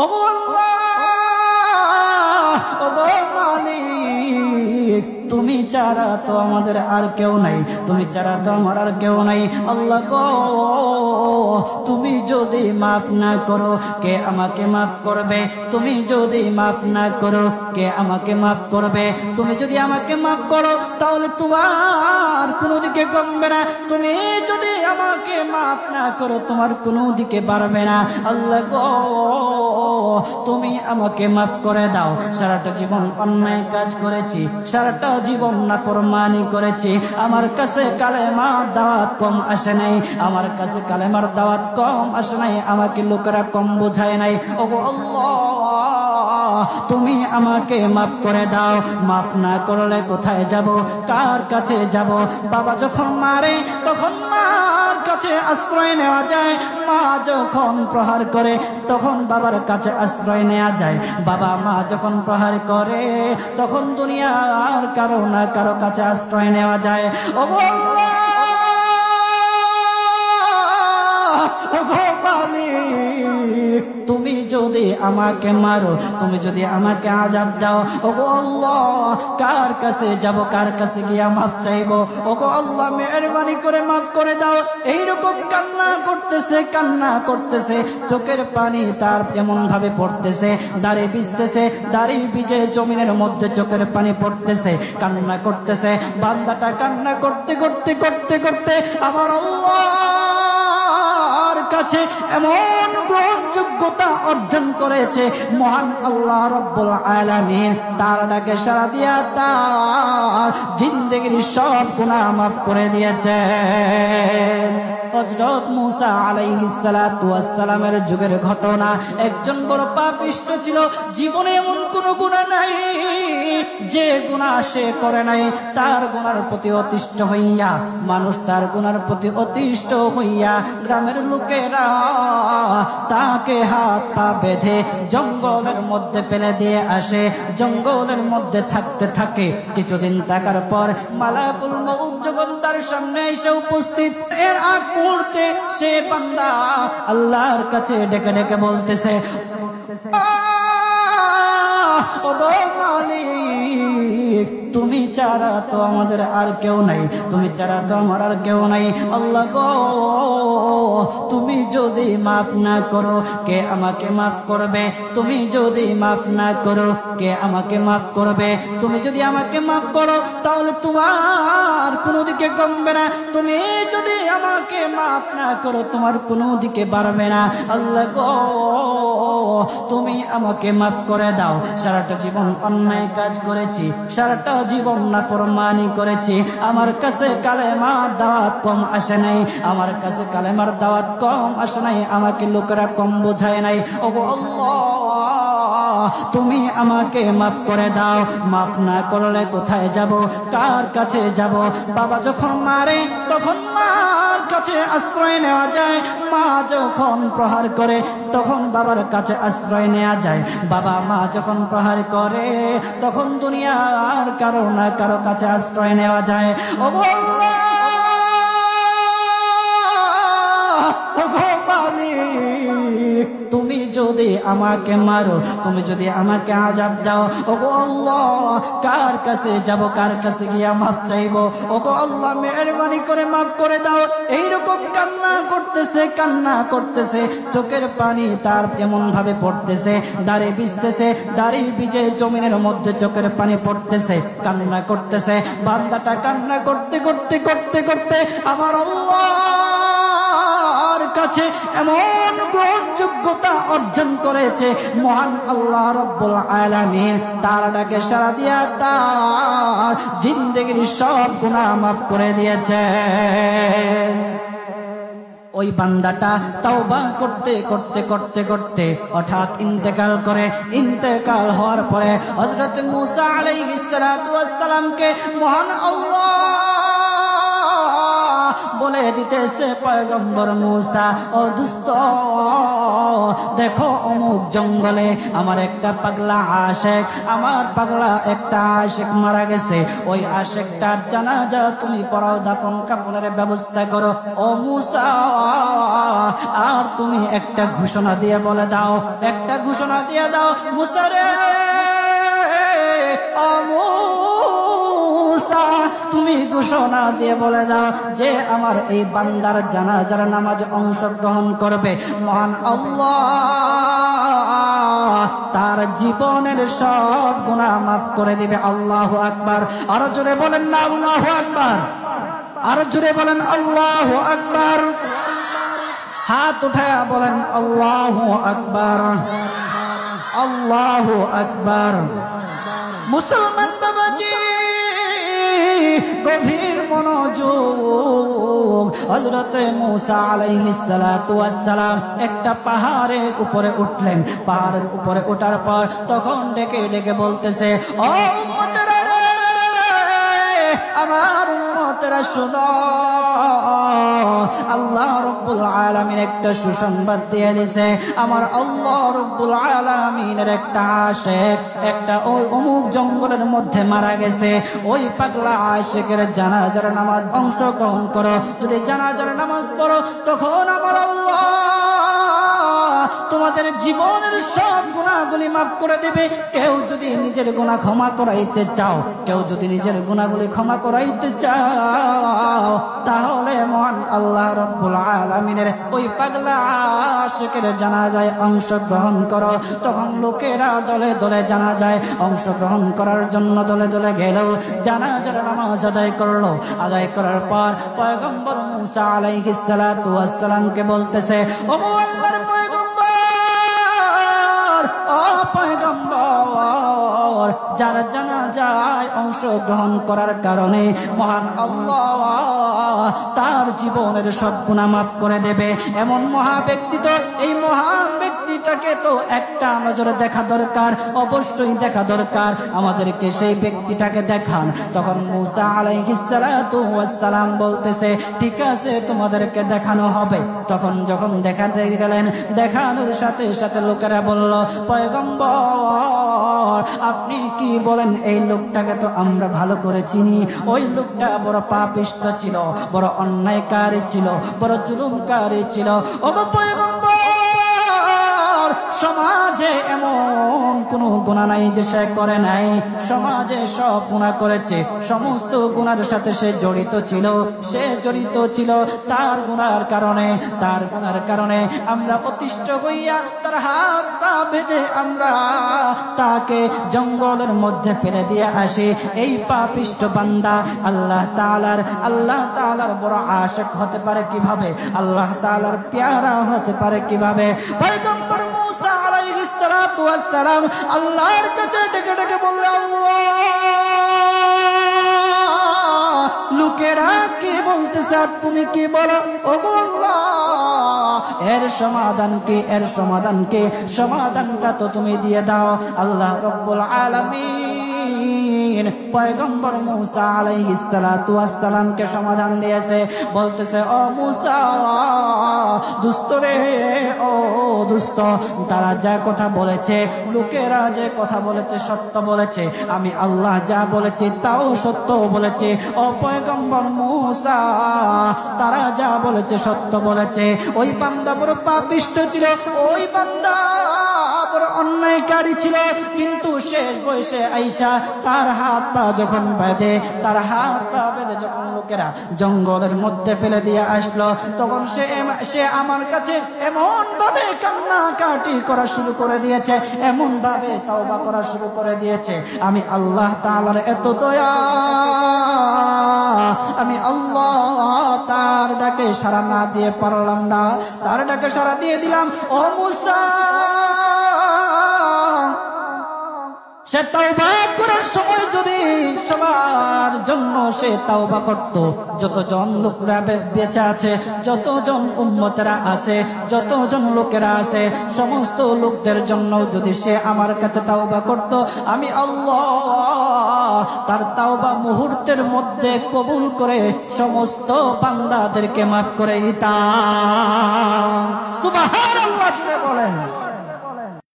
ওগো আল্লাহ, ওগো মালিক, তুমি ছাড়া তো আমাদের আর কেউ নাই, তুমি ছাড়া তো আমার আর কেউ নাই। আল্লাহ গো, তুমি যদি মাফ না করো কে আমাকে মাফ করবে? তুমি যদি মাফ না করো কে আমাকে মাফ করবে? তুমি যদি আমাকে মাফ করো তাহলে তোমার কোনো দিকে কমবে না, তুমি যদি আমাকে মাফ না করো তোমার কোনো দিকে বাড়বে না। আল্লাহ গো, তুমি আমাকে মাফ করে দাও। সারাটা জীবন অন্যায় কাজ করেছি, সারাটা জীবন নাফরমানি করেছি, আমার কাছে কালেমার দাওয়াত কম আসে নাই, আমার কাছে কালেমার দাওয়াত কম আসে নাই, আমাকে লোকেরা কম বোঝায় নাই। ওগো আল্লাহ, তুমি আমাকে মাফ করে দাও। মাফ না করলে কোথায় যাব, কার কাছে যাব? বাবা যখন মারে তখন মার কাছে আশ্রয় নেওয়া যায়, মা যখন প্রহার করে তখন বাবার কাছে আশ্রয় নেওয়া যায়, বাবা মা যখন প্রহার করে তখন দুনিয়ার কারো না কারো কাছে আশ্রয় নেওয়া যায়। ওগো আল্লাহ, ওগো মালিক, তুমি যদি আমাকে মারো, তুমি যদি আমাকে আযাব দাও, ওগো আল্লাহ, কার কাছে যাব, কার কাছে গিয়া মাফ চাইবো? ওগো আল্লাহ, মেহেরবানি করে মাফ করে দাও। এইরকম কান্না করতেছে, কান্না করতেছে, চোখের পানি তার এমন ভাবে পড়তেছে, দাড়ি ভিজতেছে, দাড়ি ভিজে জমিনের মধ্যে চোখের পানি পড়তেছে, কান্না করতেছে। বান্দাটা কান্না করতে করতে করতে করতে আমার আল্লাহর কাছে এমন গ্রহণযোগ্যতা অর্জন করেছে, মহান আল্লাহ রাব্বুল আলামিন তার ডাকে সাড়া দিয়া তার জিন্দেগির সব গুনাহ মাফ করে দিয়েছেন। হযরত মূসা আলাইহিস সালাতু ওয়াস সালামের যুগের ঘটনা। একজন বড় পাপিষ্ঠ ছিল, জীবনে এমন কোন গুনাহ নাই যে গুনাহ সে করে নাই। তার গুনার প্রতি অতিষ্ঠ হইয়া, মানুষ তার গুনার প্রতি অতিষ্ঠ হইয়া গ্রামের লোকেরা তাকে হাত পা বেঁধে জঙ্গলের মধ্যে ফেলে দিয়ে আসে। জঙ্গলের মধ্যে থাকতে থাকে, কিছুদিন থাকার পর মালাকুল মউত যখন তার সামনে এসে উপস্থিত, এর আগ মুহূর্তে সে বান্দা আল্লাহর কাছে ডেকে ডেকে বলতেছে, ওগো মালিক, তুমি ছাড়া তো আমাদের আর কেউ নাই, তুমি ছাড়া তো আমার আর কেউ নাই। আল্লাহ গো, তুমি যদি মাফ না করো কে আমাকে মাফ করবে? তুমি যদি মাফ না করো কে আমাকে মাফ করবে? তুমি যদি আমাকে মাফ করো তাহলে তোমার কোনো দিকে কমবে না, তুমি যদি আমাকে মাফ না করো তোমার কোনো দিকে বাড়বে না। আল্লাহ গো, তুমি আমাকে মাফ করে দাও। সারাটা জীবন অন্যায় কাজ করেছি, সারাটা জীবন নাফরমানি করেছি, আমার কাছে কালেমার দাওয়াত কম আসে নাই, আমার কাছে কালেমার দাওয়াত কম আসে নাই, আমাকে লোকেরা কম বোঝায় নাই। ওগো আল্লাহ, তুমি আমাকে মাফ করে দাও। মাফ না করলে কোথায় যাব, কার কাছে যাব? বাবা যখন মারে তখন মার কাছে আশ্রয় নেওয়া যায়, মা যখন প্রহার করে তখন বাবার কাছে আশ্রয় নেওয়া যায়, বাবা মা যখন প্রহার করে তখন দুনিয়ার কারো না কারো কাছে আশ্রয় নেওয়া যায়। ওগো আল্লাহ, ওগো মালিক, তুমি যদি আমাকে মারো, তুমি যদি আমাকে আযাব দাও, ওগো আল্লাহ, কার কাছে যাব, কার কাছে গিয়া মাফ চাইবো? ওগো আল্লাহ, মেহেরবানি করে মাফ করে দাও। এইরকম কান্না করতেছে, কান্না করতেছে, চোখের পানি তার এমন ভাবে পড়তেছে, দাড়ি ভিজতেছে, দাড়ি ভিজে জমিনের মধ্যে চোখের পানি পড়তেছে, কান্না করতেছে। বান্দাটা কান্না করতে করতে করতে করতে আমার আল্লাহর কাছে এমন গ্রহণযোগ্যতা অর্জন করেছে, মহান আল্লাহ রাব্বুল আলামিন তার ডাকে সাড়া দিয়া তার জিন্দেগির সব গুনাহ মাফ করে দিয়েছেন। ওই বান্দাটা তাওবা করতে করতে করতে করতে হঠাৎ ইন্তেকাল করে। ইন্তেকাল হওয়ার পরে হযরত মূসা আলাইহিস সালাতু ওয়াস সালামকে মহান আল্লাহ বলে দিতেছে পয়গম্বর মূসা, ও দুস্থ, দেখো অমুক জঙ্গলে আমার একটা পাগলা আশেক, আমার পাগলা একটা আশেক মারা গেছে, ওই আশেকটার জানাজা তুমি পড়াও, দাফন কাফনের ব্যবস্থা করো। ও মূসা, আর তুমি একটা ঘোষণা দিয়ে বলে দাও, একটা ঘোষণা দিয়ে দাও, মূসা রে, ও মূসা, তুমি ঘোষণা দিয়ে বলে দাও যে আমার এই বান্দার জানাজার নামাজ অংশগ্রহণ করবে, মহান আল্লাহ তার জীবনের সব গুনাহ মাফ করে দিবে। আল্লাহু আকবার। আরো জোরে বলেন না আল্লাহু আকবার, আরো জোরে বলেন আল্লাহু আকবার। হাত উঠায়া বলেন আল্লাহু আকবার, আল্লাহু আকবার। মুসলমান বাবাজি, গভীর মনোযোগ। হযরত মূসা আলাইহিস সালাতু ওয়াস সালাম একটা পাহাড়ের উপরে উঠলেন। পাহাড়ের উপরে ওঠার পর তখন ডেকে ডেকে বলতেছে, ও উম্মতেরা রে, আমার উম্মতেরা শুনো, আল্লাহ রাব্বুল আলামিন একটা সুসংবাদ দিয়ে দিয়েছে। আমার আল্লাহ রাব্বুল আলামিনের একটা আশিক একটা ওই অমুক জঙ্গলের মধ্যে মারা গেছে, ওই পাগলা আশিকের জানাজার নামাজ অংশগ্রহণ করো। যদি জানাজার নামাজ পড়ো, তখন আমার আল্লাহ তোমাদের জীবনের সব গুনাহগুলি মাফ করে দেবে। কেউ যদি নিজের গুনাহ ক্ষমা করাইতে চাও, কেউ যদি নিজের গুনাহগুলি ক্ষমা করাইতে চাও, তাহলে মহান আল্লাহ রাব্বুল আলামিনের ওই পাগলা আশিকের জানাজায় অংশগ্রহণ করো। তখন লোকেরা দলে দলে জানাজায় অংশগ্রহণ করার জন্য দলে দলে গেল, জানাজার নামাজ আদায় করলো। আদায় করার পর পয়গম্বর মূসা আলাইহিস সালাতু ওয়াস সালামকে বলতেছে, ও আল্লাহর পয়গম্বর, যারা জানাজায় অংশগ্রহণ করার কারণে মহান আল্লাহ তার জীবনের সব গুনাহ মাফ করে দেবে, এমন মহা ব্যক্তি তো, এই মহান ব্যক্তিটাকে তো একটা নজরে দেখা দরকার, অবশ্যই দেখা দরকার, আমাদেরকে সেই ব্যক্তিটাকে দেখান। তখন মূসা আলাইহিস সালাতু ওয়াস সালাম বলতেছে, ঠিক আছে, তোমাদেরকে দেখানো হবে। তখন যখন দেখাতে গেলেন, দেখানোর সাথে সাথে লোকেরা বলল, পয়গম্বর আপনি কি বলেন, এই লোকটাকে তো আমরা ভালো করে চিনি, ওই লোকটা বড় পাপিষ্ঠ ছিল, বড় অন্যায়কারী ছিল, বড় জুলুমকারী ছিল। ওগো পয়গম্বর, সমাজে এমন কোন গুনাহ নাই যে সে করে নাই, সমাজে সব গুনাহ করেছে, সমস্ত গুনাহের সাথে সে জড়িত ছিল, তার গুনার কারণে আমরা অতিষ্ঠ হইয়া তার হাত পা বেঁধে আমরা তাকে জঙ্গলের মধ্যে ফেলে দিয়ে আসি। এই পাপিষ্ঠ বান্দা আল্লাহ তাআলার বড় আশিক হতে পারে কিভাবে, আল্লাহ তাআলার প্যারা হতে পারে কিভাবে? পয়গম্বর মূসা আলাইহিস সালাতু ওয়াস সালাম আল্লাহর কাছে ডেকে ডেকে বললে, আল্লাহ, লোকেরা কি বলতেছে আর তুমি কি বলো? ওগো আল্লাহ, এর সমাধান কি? সমাধানটা তো তুমি দিয়ে দাও। আল্লাহ রাব্বুল আলামিন পয়গম্বর মূসা আলাইহিস সালাতু ওয়াস সালামকে সমাধান দিয়েছে। বলতেছে, ও মূসা, দুষ্ট রে, ও দুষ্ট, তারা যা কথা বলেছে, লোকেরা যে কথা বলেছে সত্য বলেছে, আমি আল্লাহ যা বলেছি তাও সত্য বলেছে। ও পয়গম্বর মূসা, তারা যা বলেছে সত্য বলেছে। ওই বান্দা বড় পাপিষ্ঠ ছিল, ওই বান্দা বড় অন্যায়কারী ছিল, কিন্তু শেষ বয়সে আইসা তার হাত পা যখন বেঁধে যখন লোকেরা জঙ্গলের মধ্যে ফেলে দিয়ে আসলো, তখন সে আমার কাছে এমন ভাবে কান্নাকাটি করা শুরু করে দিয়েছে, এমন ভাবে তওবা করা শুরু করে দিয়েছে। আমি আল্লাহ তাআলার এত দয়া, আমি আল্লাহ তার ডাকে সাড়া না দিয়ে পারলাম না, তার ডাকে সাড়া দিয়ে দিলাম। ও মূসা, সে তাওবা করার সময় যদি সবার জন্য সে তাওবা করত, যতজন লোকেরা বেঁচে আছে, যতজন উম্মতেরা আছে, যতজন লোকেরা আছে, সমস্ত লোকদের জন্য যদি সে আমার কাছে তাওবা করত, আমি আল্লাহ তার তাওবা মুহূর্তের মধ্যে কবুল করে সমস্ত বান্দাদেরকে মাফ করে দিতাম। সুবহানাল্লাহ, জুড়ে বলেন।